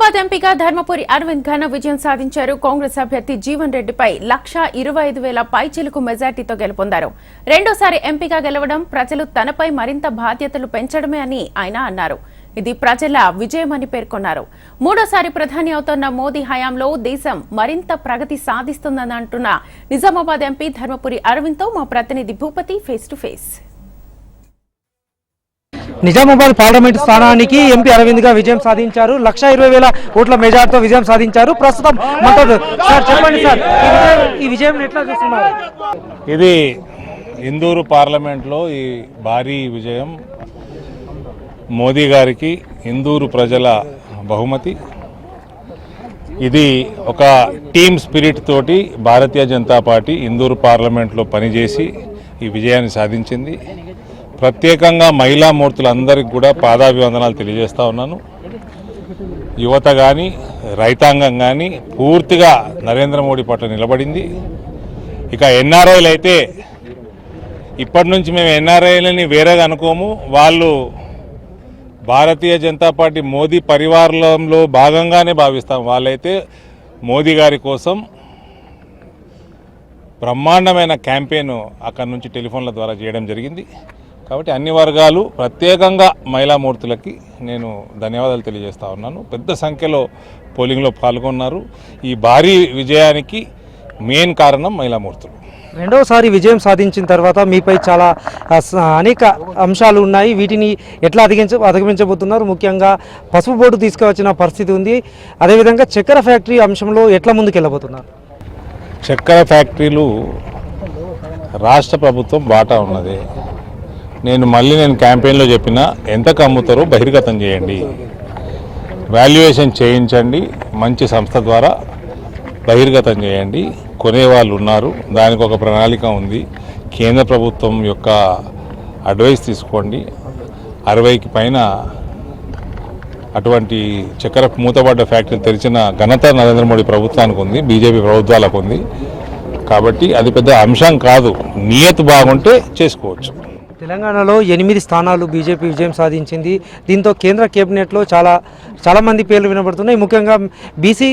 నిజామాబాద్ ఎంపీగా ధర్మపురి అరవింద్ ఘన విజయం సాధించారు. కాంగ్రెస్ అభ్యర్థి జీవన్ రెడ్డిపై 1,25,000 పైచిలుకు మెజార్టీతో గెలుపొందారు. రెండోసారి ఎంపీగా గెలవడం ప్రజలు తనపై మరింత బాధ్యతలు పెంచడమే అని ఆయన అన్నారు. ఇది ప్రజల విజయమని పేర్కొన్నారు. మూడోసారి ప్రధాని అవుతున్న మోదీ హయాంలో దేశం మరింత ప్రగతి సాధిస్తుందని అంటున్న నిజామాబాద్ ఎంపీ ధర్మపురి అరవింద్ తో మా ప్రతినిధి Bhupathi face to face. Nizamabad parliament స్థానానికి ఎంపీ అరవింద్ గా విజయం సాధించారు. 1,20,000 ఓట్ల మెజార్టీతో విజయం సాధించారు. ప్రస్తుతం మాట్లాడు సార్, చెప్పండి సార్, ఈ విజయం ఎట్లా చూస్తున్నారు? ఇది ఇందూరు పార్లమెంట్లో ఈ భారీ విజయం మోదీ గారికి ఇందూరు ప్రజల బహుమతి. ఇది ఒక టీమ్ స్పిరిట్ తోటి భారతీయ జనతా పార్టీ ఇందూరు పార్లమెంట్లో పనిచేసి ఈ విజయాన్ని సాధించింది. ప్రత్యేకంగా మహిళా మూర్తులందరికీ కూడా పాదాభివందనాలు తెలియజేస్తా ఉన్నాను. యువత కానీ రైతాంగం కానీ పూర్తిగా నరేంద్ర మోడీ పట్ల నిలబడింది. ఇక ఎన్ఆర్ఐలు అయితే ఇప్పటి నుంచి మేము ఎన్ఆర్ఐలని వేరేగా అనుకోము. వాళ్ళు భారతీయ జనతా పార్టీ మోదీ పరివారంలో భాగంగానే భావిస్తాం. వాళ్ళైతే మోదీ గారి కోసం బ్రహ్మాండమైన క్యాంపెయిన్ అక్కడి నుంచి టెలిఫోన్ల ద్వారా చేయడం జరిగింది. కాబట్టి అన్ని వర్గాలు, ప్రత్యేకంగా మహిళా మూర్తులకి నేను ధన్యవాదాలు తెలియజేస్తా ఉన్నాను. పెద్ద సంఖ్యలో పోలింగ్లో పాల్గొన్నారు. ఈ భారీ విజయానికి మెయిన్ కారణం మహిళా మూర్తులు. రెండవసారి విజయం సాధించిన తర్వాత మీపై చాలా అనేక అంశాలు ఉన్నాయి. వీటిని ఎట్లా అధిగమించబోతున్నారు? ముఖ్యంగా పసుపు బోర్డు తీసుకువచ్చిన పరిస్థితి ఉంది. అదేవిధంగా చక్కెర ఫ్యాక్టరీ అంశంలో ఎట్లా ముందుకెళ్ళబోతున్నారు? చక్కెర ఫ్యాక్టరీలు రాష్ట్ర ప్రభుత్వం బాటా ఉన్నది. నేను క్యాంపెయిన్లో చెప్పిన ఎంతకు అమ్ముతారో బహిర్గతం చేయండి, వాల్యుయేషన్ చేయించండి, మంచి సంస్థ ద్వారా బహిర్గతం చేయండి. కొనేవాళ్ళు ఉన్నారు, దానికి ఒక ప్రణాళిక ఉంది. కేంద్ర ప్రభుత్వం యొక్క అడ్వైస్ తీసుకోండి. 60కి పైన అటువంటి చక్కెర మూతపడ్డ ఫ్యాక్టరీలు తెరిచిన ఘనత నరేంద్ర మోడీ ప్రభుత్వానికి ఉంది, బీజేపీ ప్రభుత్వాలకు ఉంది. కాబట్టి అది పెద్ద అంశం కాదు, నియత్ బాగుంటే చేసుకోవచ్చు. తెలంగాణలో 8 స్థానాలు బీజేపీ విజయం సాధించింది. దీంతో కేంద్ర కేబినెట్లో చాలామంది పేర్లు వినబడుతున్నాయి. ముఖ్యంగా బీసీ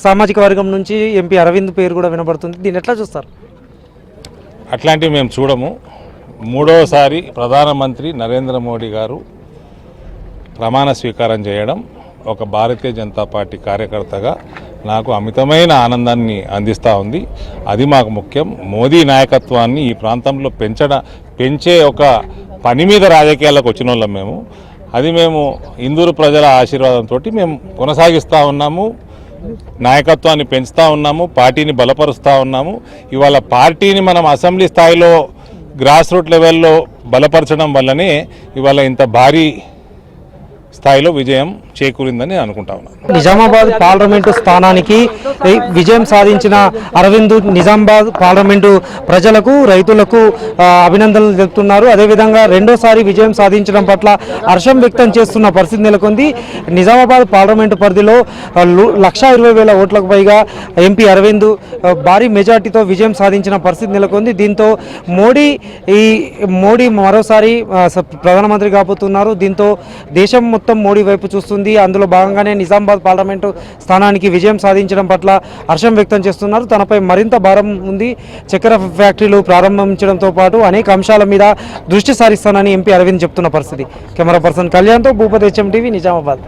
సామాజిక వర్గం నుంచి ఎంపీ అరవింద్ పేరు కూడా వినబడుతుంది. దీన్ని ఎట్లా చూస్తారు? అట్లాంటివి మేము చూడము. మూడోసారి ప్రధానమంత్రి నరేంద్ర మోడీ గారు ప్రమాణ స్వీకారం చేయడం ఒక భారతీయ జనతా పార్టీ కార్యకర్తగా నాకు అమితమైన ఆనందాన్ని అందిస్తూ ఉంది. అది మాకు ముఖ్యం. మోదీ నాయకత్వాన్ని ఈ ప్రాంతంలో పెంచే ఒక పని మీద రాజకీయాలకు వచ్చిన వాళ్ళం మేము. అది మేము ఇందూరు ప్రజల ఆశీర్వాదంతో మేము కొనసాగిస్తూ ఉన్నాము. నాయకత్వాన్ని పెంచుతూ ఉన్నాము, పార్టీని బలపరుస్తూ ఉన్నాము. ఇవాళ పార్టీని మనం అసెంబ్లీ స్థాయిలో గ్రాస్ రూట్ లెవెల్లో బలపరచడం వల్లనే ఇవాళ ఇంత భారీ స్థాయిలో విజయం చేకూరిందని అనుకుంటా ఉన్నాను. నిజామాబాద్ పార్లమెంటు స్థానానికి విజయం సాధించిన అరవింద్ నిజామాబాద్ పార్లమెంటు ప్రజలకు, రైతులకు అభినందనలు తెలుపుతున్నారు. అదేవిధంగా రెండోసారి విజయం సాధించడం పట్ల హర్షం వ్యక్తం చేస్తున్న పరిస్థితి నెలకొంది. నిజామాబాద్ పార్లమెంటు పరిధిలో 1,20,000 ఓట్లకు పైగా ఎంపీ అరవింద్ భారీ మెజార్టీతో విజయం సాధించిన పరిస్థితి నెలకొంది. దీంతో మోడీ మరోసారి ప్రధానమంత్రి కాబోతున్నారు. దీంతో దేశం మొత్తం మోడీ వైపు చూస్తుంది. అందులో భాగంగానే నిజామాబాద్ పార్లమెంటు స్థానానికి విజయం సాధించడం పట్ల హర్షం వ్యక్తం చేస్తున్నారు. తనపై మరింత భారం ఉంది. చక్కెర ఫ్యాక్టరీలు ప్రారంభించడంతో పాటు అనేక అంశాల మీద దృష్టి సారిస్తానని ఎంపీ అరవింద్ చెప్తున్న పరిస్థితి. కెమెరా పర్సన్ కళ్యాణ్తో భూపతి HM TV నిజామాబాద్.